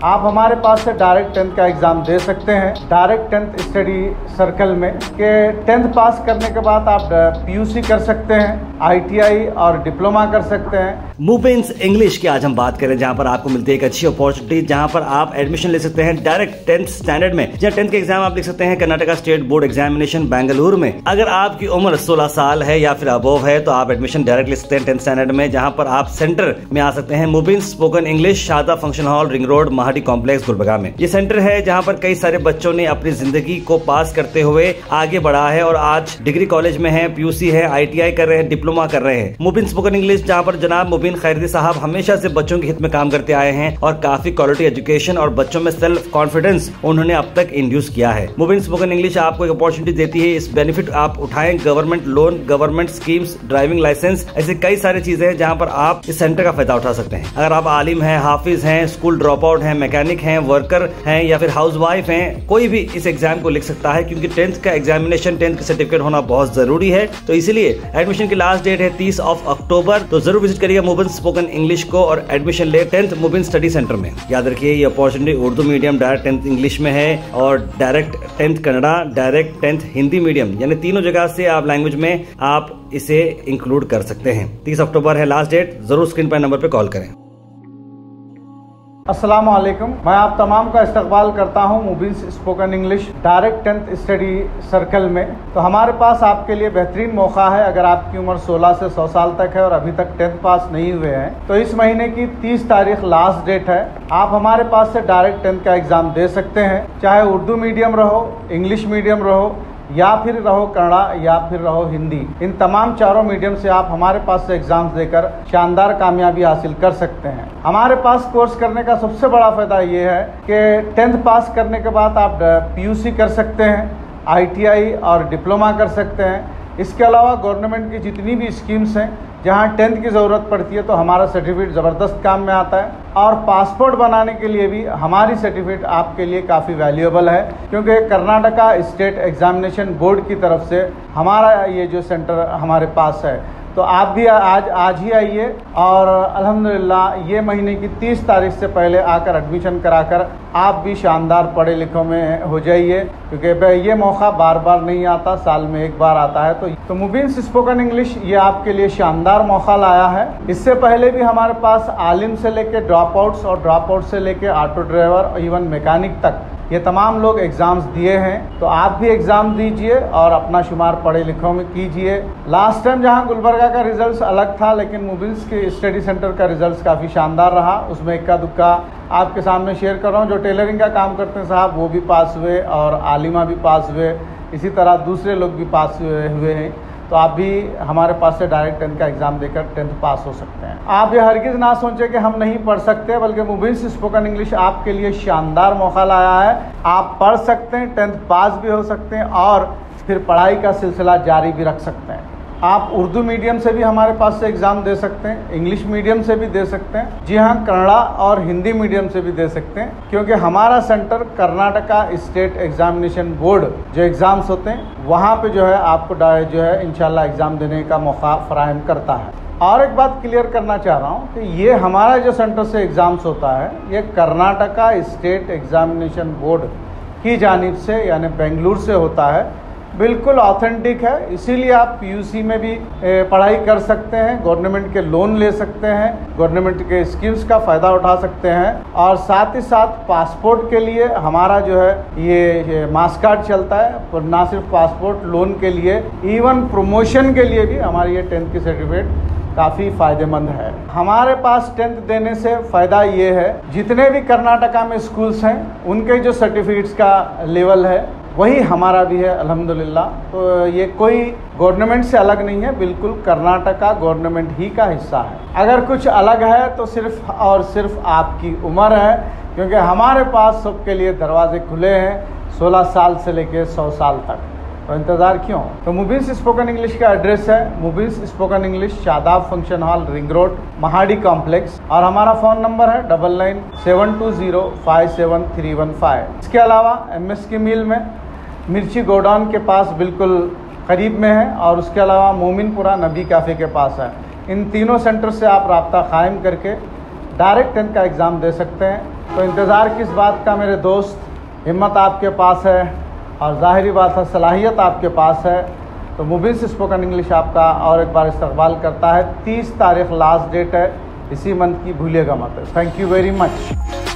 आप हमारे पास से डायरेक्ट 10th का एग्जाम दे सकते हैं डायरेक्ट 10th स्टडी सर्कल में के 10th पास करने के बाद आप पीयूसी कर सकते हैं, ITI और डिप्लोमा कर सकते हैं। मूविंस इंग्लिश की आज हम बात करें, जहां पर आपको मिलती है एक अच्छी अपॉर्चुनिटी, जहां पर आप एडमिशन ले सकते हैं डायरेक्ट 10th स्टैंडर्ड में। जहां 10th के एग्जाम आप लिख सकते हैं Karnataka state board examination Bengaluru में। अगर आपकी उम्र 16 साल है या फिर अबोव है तो आप एडमिशन डायरेक्ट ले सकते हैं 10th स्टैंडर्ड में, जहां पर आप सेंटर में आ सकते हैं मूविंस spoken English, Sharda function hall, ring road, Mahadi complex, Gulbarga में। ये सेंटर है जहां पर कई सारे बच्चों ने अपनी जिंदगी को पास करते हुए आगे बढ़ा है और आज डिग्री कॉलेज में है, पीयूसी है, ITI कर रहे हैं, डिप्लोमा कर रहे हैं। मुबीन स्पोकन इंग्लिश, जहां पर जनाब मुबीन खैरदी साहब हमेशा से बच्चों के हित में काम करते आए हैं और काफी क्वालिटी एजुकेशन और बच्चों में सेल्फ कॉन्फिडेंस उन्होंने अब तक इंड्यूस किया है। मुबीन स्पोकन इंग्लिश आपको एक अपॉर्चुनिटी देती है, इस बेनिफिट आप उठाएं। Government loan, government schemes, driving license, ऐसे कई सारी चीजें हैं जहां पर आप इस सेंटर का फायदा उठा सकते हैं। अगर आप आलिम हैं, हाफिज हैं, स्कूल ड्रॉप आउट हैं, मैकेनिक हैं, वर्कर हैं या फिर हाउसवाइफ हैं, कोई भी इस एग्जाम को लिख सकता है, क्योंकि 10th का एग्जामिनेशन, 10th का सर्टिफिकेट होना बहुत जरूरी है। तो इसीलिए एडमिशन की लास्ट डेट है 30 अक्टूबर। तो जरूर विजिट करिएगा मुबीन स्पोकन इंग्लिश को और एडमिशन ले 10th मुबीन स्टडी सेंटर में। याद रखिए ये opportunity Urdu medium direct 10th English में है और direct 10th Kannada, direct 10th Hindi medium, यानी तीनों जगह से आप लैंग्वेज में आप इसे इंक्लूड कर सकते हैं। 30 अक्टूबर है लास्ट डेट। जरूर स्क्रीन पर नंबर पे कॉल करें। अस्सलाम वालेकुम, मैं आप तमाम का इस्तकबाल करता हूं Mubeen spoken English direct 10th study circle में। तो हमारे पास आपके लिए बेहतरीन मौका है, अगर आपकी उम्र 16 से 100 साल तक है और अभी तक 10th पास नहीं हुए हैं तो इस महीने की 30 तारीख लास्ट डेट है। आप हमारे पास से डायरेक्ट 10th का एग्ज़ाम दे सकते हैं, चाहे उर्दू मीडियम रहो, इंग्लिश मीडियम रहो या फिर रहो कन्नड़ा या फिर रहो हिंदी। इन तमाम चारों मीडियम से आप हमारे पास से एग्जाम्स देकर शानदार कामयाबी हासिल कर सकते हैं। हमारे पास कोर्स करने का सबसे बड़ा फायदा ये है कि 10th पास करने के बाद आप पीयूसी कर सकते हैं, ITI और डिप्लोमा कर सकते हैं। इसके अलावा गवर्नमेंट की जितनी भी स्कीम्स हैं जहाँ 10th की ज़रूरत पड़ती है तो हमारा सर्टिफिकेट ज़बरदस्त काम में आता है। और पासपोर्ट बनाने के लिए भी हमारी सर्टिफिकेट आपके लिए काफ़ी वैल्यूएबल है, क्योंकि कर्नाटका स्टेट एग्जामिनेशन बोर्ड की तरफ से हमारा ये जो सेंटर हमारे पास है। तो आप भी आज ही आइए और अल्हम्दुलिल्लाह ये महीने की 30 तारीख से पहले आकर एडमिशन कराकर आप भी शानदार पढ़े लिखों में हो जाइए, क्योंकि ये मौका बार बार नहीं आता, साल में एक बार आता है। तो मुबीन स्पोकन इंग्लिश ये आपके लिए शानदार मौका लाया है। इससे पहले भी हमारे पास आलिम से लेके ड्रॉप आउट्स और ड्रॉप आउट से लेके ऑटो ड्राइवर और इवन मैकेनिक तक ये तमाम लोग एग्ज़ाम्स दिए हैं। तो आप भी एग्ज़ाम दीजिए और अपना शुमार पढ़े लिखों में कीजिए। लास्ट टाइम जहां गुलबर्गा का रिजल्ट अलग था, लेकिन मुबीन के स्टडी सेंटर का रिजल्ट काफ़ी शानदार रहा। उसमें इक्का दुक्का आपके सामने शेयर कर रहा हूँ। जो टेलरिंग का काम करते हैं साहब वो भी पास हुए और आलिमा भी पास हुए, इसी तरह दूसरे लोग भी पास हुए हैं। तो आप भी हमारे पास से डायरेक्ट 10th का एग्ज़ाम देकर 10th पास हो सकते हैं। आप ये हरगिज़ ना सोचें कि हम नहीं पढ़ सकते, बल्कि मुबीन स्पोकन इंग्लिश आपके लिए शानदार मौका लाया है। आप पढ़ सकते हैं, 10th पास भी हो सकते हैं और फिर पढ़ाई का सिलसिला जारी भी रख सकते हैं। आप उर्दू मीडियम से भी हमारे पास से एग्ज़ाम दे सकते हैं, इंग्लिश मीडियम से भी दे सकते हैं, जी हाँ कन्नड़ा और हिंदी मीडियम से भी दे सकते हैं, क्योंकि हमारा centre Karnataka state examination board जो एग्ज़ाम्स होते हैं वहाँ पे जो है आपको जो है इंशाल्लाह एग्ज़ाम देने का मौका फराहम करता है। और एक बात क्लियर करना चाह रहा हूँ कि ये हमारा जो सेंटर से एग्ज़ाम्स होता है ये कर्नाटका स्टेट एग्जामिनेशन बोर्ड की जानिब से यानी बेंगलुरु से होता है, बिल्कुल ऑथेंटिक है। इसीलिए आप पीयूसी में भी पढ़ाई कर सकते हैं, गवर्नमेंट के लोन ले सकते हैं, गवर्नमेंट के स्कीम्स का फ़ायदा उठा सकते हैं और साथ ही साथ पासपोर्ट के लिए हमारा जो है ये मास कार्ड चलता है। पर ना सिर्फ पासपोर्ट, लोन के लिए, इवन प्रमोशन के लिए भी हमारी ये 10th की सर्टिफिकेट काफ़ी फ़ायदेमंद है। हमारे पास 10th देने से फ़ायदा ये है, जितने भी कर्नाटका में स्कूल्स हैं उनके जो सर्टिफिकेट्स का लेवल है वही हमारा भी है अल्हम्दुलिल्लाह। तो ये कोई गवर्नमेंट से अलग नहीं है, बिल्कुल कर्नाटका गवर्नमेंट ही का हिस्सा है। अगर कुछ अलग है तो सिर्फ और सिर्फ आपकी उम्र है, क्योंकि हमारे पास सबके लिए दरवाजे खुले हैं 16 साल से लेकर 100 साल तक। तो इंतज़ार क्यों? तो मुबीन स्पोकन इंग्लिश का एड्रेस है Mubeen spoken English, Shadab function hall, ring road, Mahadi complex और हमारा फ़ोन नंबर है 9972057315। इसके अलावा MS की मिल में मिर्ची गोडाउन के पास बिल्कुल करीब में है और उसके अलावा मोमिनपुरा नबी कैफ़े के पास है। इन तीनों सेंटर से आप राब्ता कायम करके डायरेक्ट 10th का एग्ज़ाम दे सकते हैं। तो इंतज़ार किस बात का मेरे दोस्त, हिम्मत आपके पास है और ज़ाहिरी बात है सलाहियत आपके पास है। तो मुबीन स्पोकन इंग्लिश आपका और एक बार इस्तकबाल करता है। 30 तारीख लास्ट डेट है इसी मंथ की, भूलिएगा मत। Thank you very much.